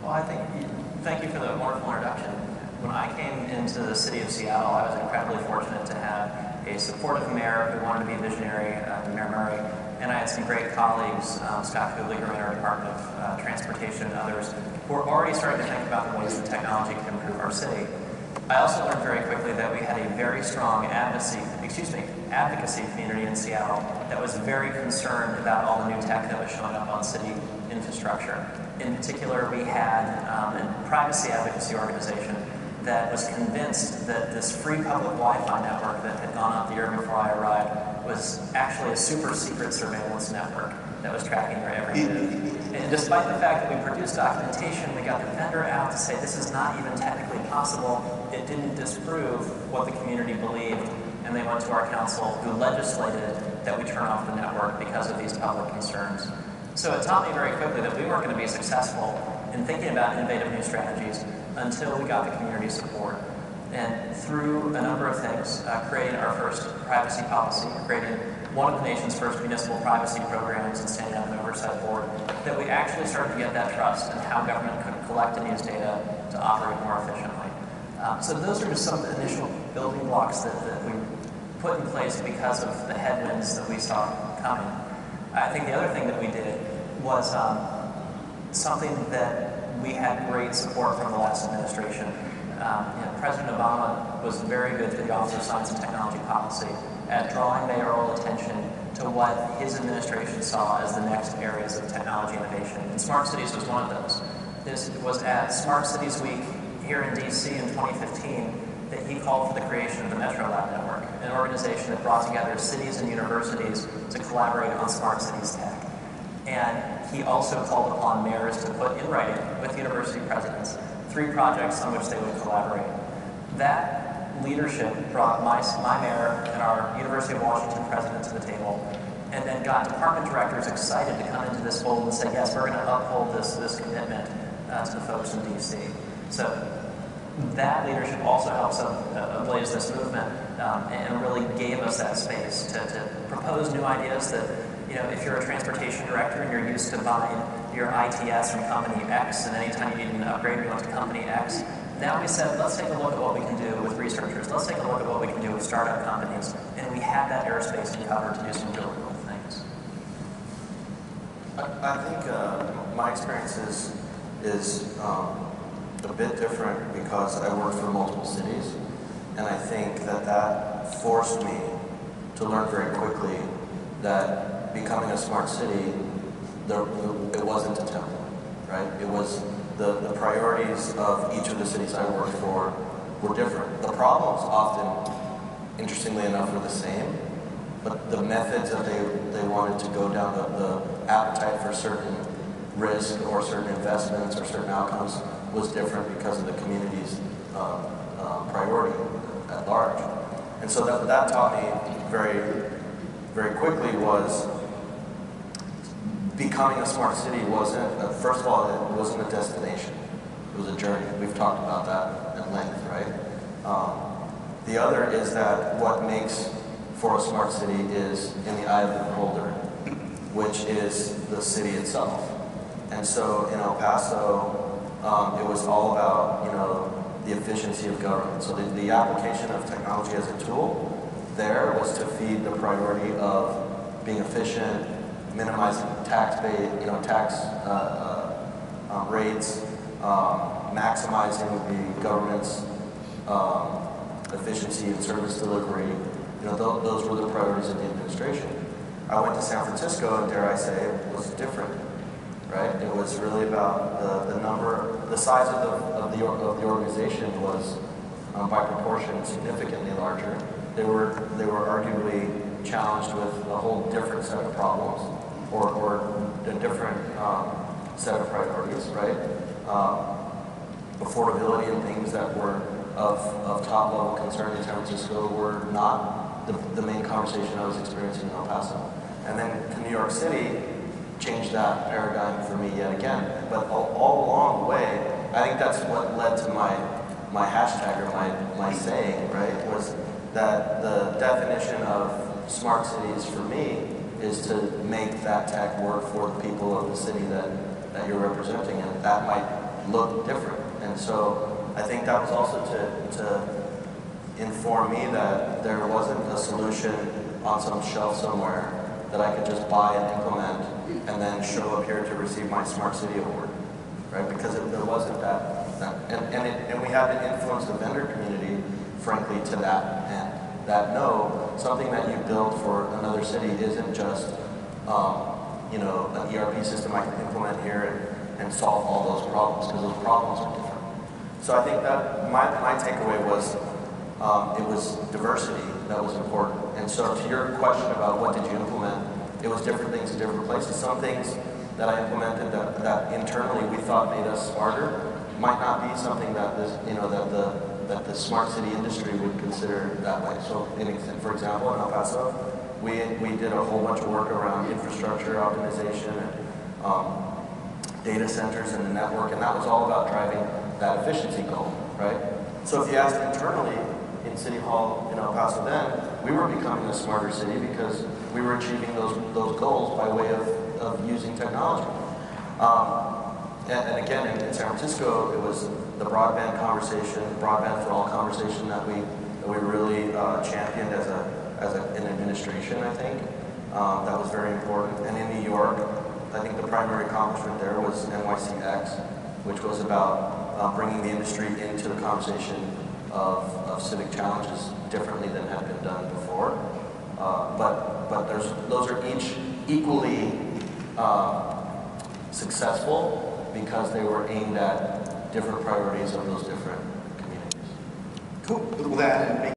Well, thank you for the wonderful introduction. When I came into the city of Seattle, I was incredibly fortunate to have a supportive mayor who wanted to be visionary, Mayor Murray, and I had some great colleagues, Scott Kublick in our Department of Transportation and others, who were already starting to think about the ways that technology can improve our city. I also learned very quickly that we had a very strong advocacy community in Seattle that was very concerned about all the new tech that was showing up on city infrastructure. In particular, we had a privacy advocacy organization that was convinced that this free public Wi-Fi network that had gone up the year before I arrived was actually a super secret surveillance network that was tracking your every move. And despite the fact that we produced documentation, we got the vendor out to say this is not even technically possible, it didn't disprove what the community believed, and they went to our council who legislated that we turn off the network because of these public concerns. So it taught me very quickly that we weren't going to be successful in thinking about innovative new strategies until we got the community support. And through a number of things, creating our first privacy policy, creating one of the nation's first municipal privacy programs and standing up an oversight board, that we actually started to get that trust in how government could collect and use data to operate more efficiently. So those are just some of the initial building blocks that we put in place because of the headwinds that we saw coming. I think the other thing that we did was something that we had great support from the last administration. President Obama was very good through the Office of Science and Technology Policy at drawing mayoral attention to what his administration saw as the next areas of technology innovation. And smart cities was one of those. This was at Smart Cities Week here in DC in 2015 that he called for the creation of the Metro Lab Network, an organization that brought together cities and universities to collaborate on smart cities tech. And he also called upon mayors to put in writing with university presidents 3 projects on which they would collaborate. That leadership brought my mayor and our University of Washington president to the table, and then got department directors excited to come into this fold and say, yes, we're going to uphold this commitment to the folks in DC. So that leadership also helps ablaze this movement and really gave us that space to propose new ideas that, if you're a transportation director and you're used to buying your ITS from company X, and anytime you need an upgrade, you went to company X. Now we said, let's take a look at what we can do with researchers. Let's take a look at what we can do with startup companies. And we have that airspace to cover to do some really cool things. I think my experience is a bit different because I worked for multiple cities. And I think that forced me to learn very quickly that becoming a smart city, it wasn't a template, right? It was the priorities of each of the cities I worked for were different. The problems often, interestingly enough, were the same, but the methods that they wanted to go down, the appetite for certain risk or certain investments or certain outcomes was different because of the community's priority at large. And so that taught me very, very quickly was becoming a smart city wasn't, first of all, it wasn't a destination. It was a journey. We've talked about that at length, right? The other is that what makes for a smart city is in the eye of the beholder, which is the city itself. And so in El Paso, it was all about, the efficiency of government. So the application of technology as a tool there was to feed the priority of being efficient, minimizing tax rates, maximizing the government's efficiency and service delivery. Those were the priorities of the administration. I went to San Francisco, and dare I say, it was different, right? It was really about the size of the organization was by proportion significantly larger. They were arguably challenged with a whole different set of problems, or a different set of priorities, right? Affordability and things that were of top level concern in San Francisco were not the main conversation I was experiencing in El Paso. And then to New York City changed that paradigm for me yet again. But all along the way, I think that's what led to my hashtag or my saying, right? Was that the definition of smart cities for me is to make that tech work for the people of the city that you're representing, and that might look different. And so I think that was also to inform me that there wasn't a solution on some shelf somewhere that I could just buy and implement and then show up here to receive my Smart City Award, right? Because there wasn't and we had to influence the vendor community, frankly, to that end. That no, something that you build for another city isn't just, you know, an ERP system I can implement here and solve all those problems, because those problems are different. So I think that my takeaway was it was diversity that was important. And so to your question about what did you implement, it was different things in different places. Some things that I implemented that internally we thought made us smarter might not be something that this, you know, that the smart city industry would consider that way. So, for example, in El Paso, we did a whole bunch of work around infrastructure optimization and data centers in the network, and that was all about driving that efficiency goal, right? So if you asked internally in City Hall in El Paso then, we were becoming a smarter city because we were achieving those goals by way of using technology. And again, in San Francisco, it was the broadband conversation, broadband for all conversation that we really championed as an administration, I think. That was very important. And in New York, I think the primary accomplishment there was NYCX, which was about bringing the industry into the conversation of civic challenges differently than had been done before. But those are each equally successful because they were aimed at different priorities of those different communities. Cool. With that,